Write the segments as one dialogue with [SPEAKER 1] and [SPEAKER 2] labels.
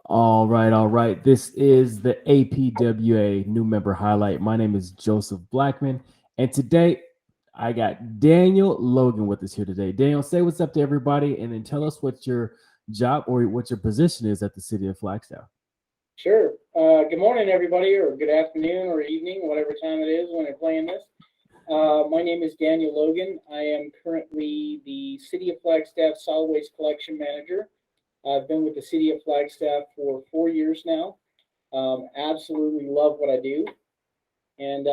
[SPEAKER 1] All right, all right. This is the APWA new member highlight. My name is Joseph Blackman, and today I got Daniel Logan with us here today. Daniel, say what's up to everybody, and then tell us what your job or what your position is at the city of Flagstaff.
[SPEAKER 2] Sure. Good morning, everybody, or good afternoon, or evening, whatever time it is when they're playing this. My name is Daniel Logan. I am currently the City of Flagstaff Solid Waste Collection Manager. I've been with the City of Flagstaff for 4 years now. Absolutely love what I do, and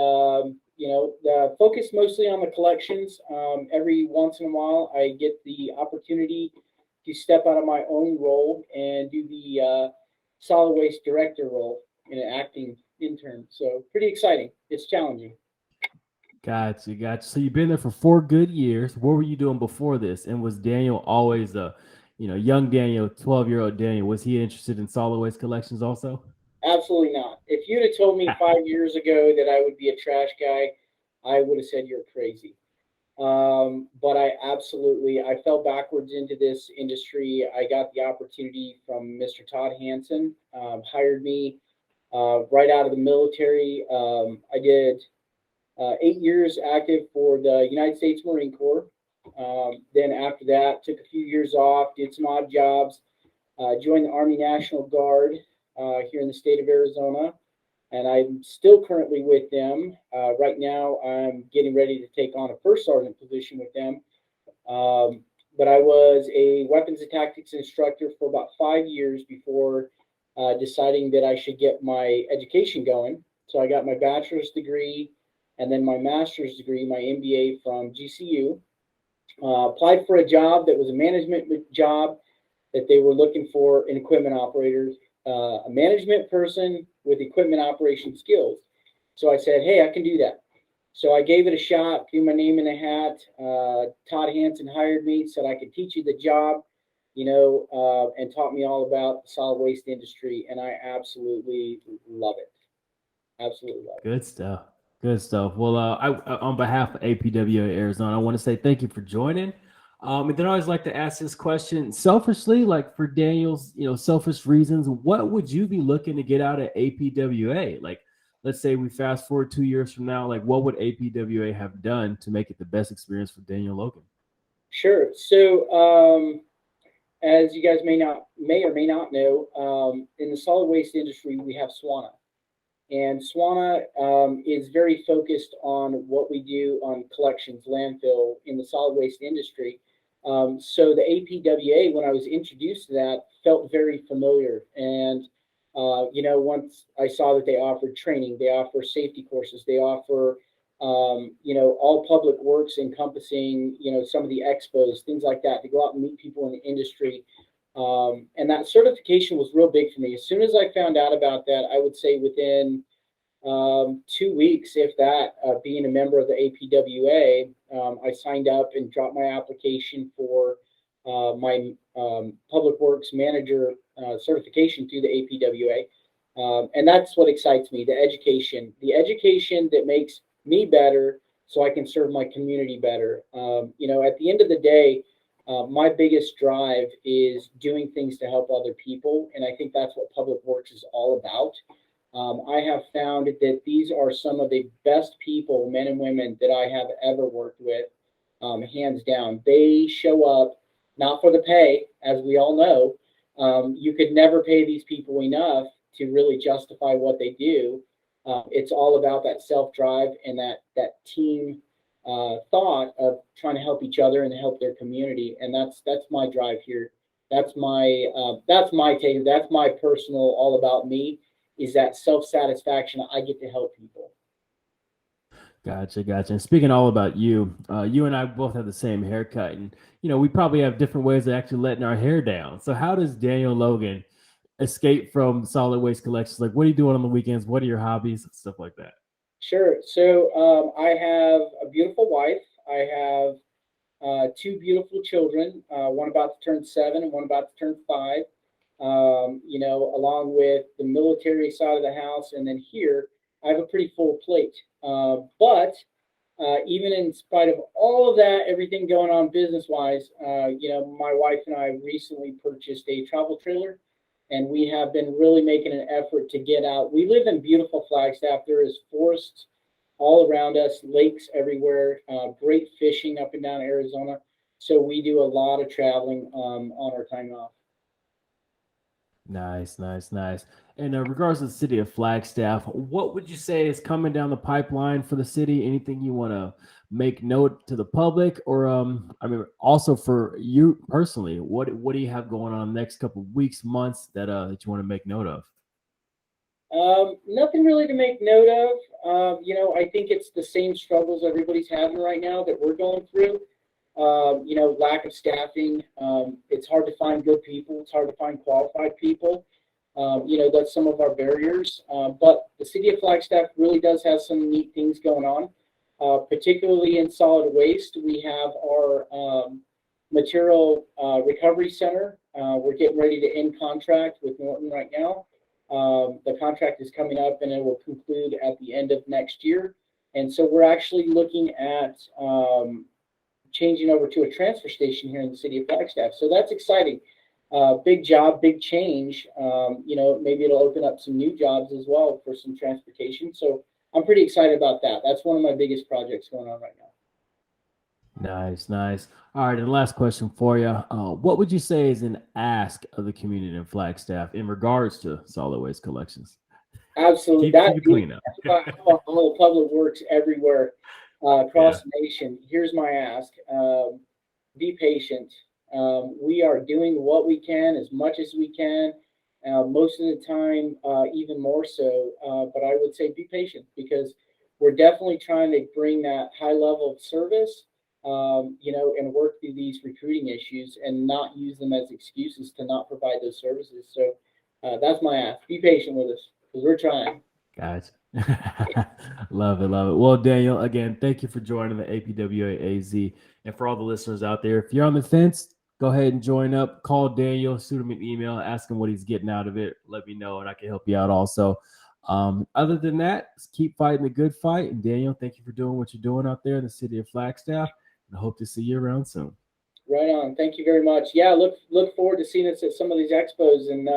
[SPEAKER 2] focus mostly on the collections. Every once in a while, I get the opportunity to step out of my own role and do the solid waste director role in an acting intern. So pretty exciting. It's challenging.
[SPEAKER 1] Gotcha, gotcha. So you've been there for 4 good years. What were you doing before this? And was Daniel always young Daniel, 12-year-old Daniel? Was he interested in solid waste collections also?
[SPEAKER 2] Absolutely not. If you'd have told me 5 years ago that I would be a trash guy, I would have said you're crazy. But I fell backwards into this industry. I got the opportunity from Mr. Todd Hansen, hired me right out of the military. I did 8 years active for the United States Marine Corps. Then after that, took a few years off, did some odd jobs, joined the Army National Guard here in the state of Arizona, and I'm still currently with them. Right now, I'm getting ready to take on a first sergeant position with them. But I was a weapons and tactics instructor for about 5 years before deciding that I should get my education going. So I got my bachelor's degree and then my master's degree, my MBA from GCU. Applied for a job that was a management job that they were looking for an equipment operator, a management person with equipment operation skills. So I said, hey, I can do that. So I gave it a shot, threw my name in the hat. Todd Hansen hired me, said I could teach you the job, and taught me all about the solid waste industry. And I absolutely love it. Absolutely love it.
[SPEAKER 1] Good stuff. Good stuff. Well, on behalf of APWA Arizona, I want to say thank you for joining. And then I always like to ask this question selfishly, like for Daniel's, selfish reasons. What would you be looking to get out of APWA? Like, let's say we fast forward 2 years from now. Like, what would APWA have done to make it the best experience for Daniel Logan?
[SPEAKER 2] Sure. So, as you guys may or may not know, in the solid waste industry, we have SWANA. And SWANA is very focused on what we do on collections, landfill in the solid waste industry. So the APWA, when I was introduced to that, felt very familiar. And once I saw that they offered training, they offer safety courses, they offer all public works encompassing some of the expos, things like that, to go out and meet people in the industry. And that certification was real big for me. As soon as I found out about that, I would say within 2 weeks, if that, being a member of the APWA, I signed up and dropped my application for my public works manager certification through the APWA. And that's what excites me, the education that makes me better so I can serve my community better. At the end of the day, my biggest drive is doing things to help other people. And I think that's what public works is all about. I have found that these are some of the best people, men and women, that I have ever worked with, hands down. They show up not for the pay, as we all know. You could never pay these people enough to really justify what they do. It's all about that self drive and that team thought of trying to help each other and help their community, and that's my drive here. That's my take. That's my personal all about me. Is that self satisfaction? I get to help people.
[SPEAKER 1] Gotcha, gotcha. And speaking all about you, you and I both have the same haircut, and we probably have different ways of actually letting our hair down. So, how does Daniel Logan escape from solid waste collections? Like, what are you doing on the weekends? What are your hobbies? Stuff like that.
[SPEAKER 2] Sure. So I have a beautiful wife. I have two beautiful children, one about to turn 7 and one about to turn 5. Along with the military side of the house. And then here, I have a pretty full plate. But even in spite of all of that, everything going on business wise, my wife and I recently purchased a travel trailer and we have been really making an effort to get out. We live in beautiful Flagstaff. There is forests all around us, lakes everywhere, great fishing up and down Arizona. So we do a lot of traveling on our time off.
[SPEAKER 1] Nice, nice, nice. And regards to the city of Flagstaff, what would you say is coming down the pipeline for the city? Anything you want to make note to the public, or I mean, also for you personally, what do you have going on next couple of weeks, months that that you want to make note of?
[SPEAKER 2] Nothing really to make note of. I think it's the same struggles everybody's having right now that we're going through. Lack of staffing. It's hard to find good people. It's hard to find qualified people. That's some of our barriers. But the city of Flagstaff really does have some neat things going on, particularly in solid waste. We have our material recovery center. We're getting ready to end contract with Norton right now. The contract is coming up and it will conclude at the end of next year. And so we're actually looking at changing over to a transfer station here in the city of Flagstaff. So that's exciting. Big job, big change. Maybe it'll open up some new jobs as well for some transportation. So I'm pretty excited about that. That's one of my biggest projects going on right now.
[SPEAKER 1] Nice, nice. All right, and last question for you. What would you say is an ask of the community in Flagstaff in regards to solid waste collections?
[SPEAKER 2] Absolutely.
[SPEAKER 1] Keep it clean up.
[SPEAKER 2] That's about how all the public works everywhere
[SPEAKER 1] Yeah.
[SPEAKER 2] across the nation. Here's my ask. Be patient. We are doing what we can as much as we can. Most of the time, even more so. But I would say be patient because we're definitely trying to bring that high level of service, and work through these recruiting issues and not use them as excuses to not provide those services. So that's my ask. Be patient with us because we're trying.
[SPEAKER 1] Gotcha. Love it, love it. Well, Daniel, again, thank you for joining the APWA AZ. And for all the listeners out there, if you're on the fence, go ahead and join up. Call Daniel, shoot him an email, ask him what he's getting out of it. Let me know, and I can help you out also. Other than that, keep fighting the good fight. And Daniel, thank you for doing what you're doing out there in the city of Flagstaff. And I hope to see you around soon.
[SPEAKER 2] Right on. Thank you very much. Yeah, look forward to seeing us at some of these expos, and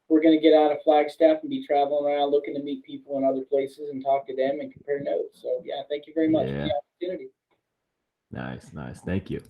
[SPEAKER 2] we're going to get out of Flagstaff and be traveling around, looking to meet people in other places and talk to them and compare notes. So yeah, thank you very much for
[SPEAKER 1] Yeah.
[SPEAKER 2] the opportunity.
[SPEAKER 1] Nice, nice. Thank you.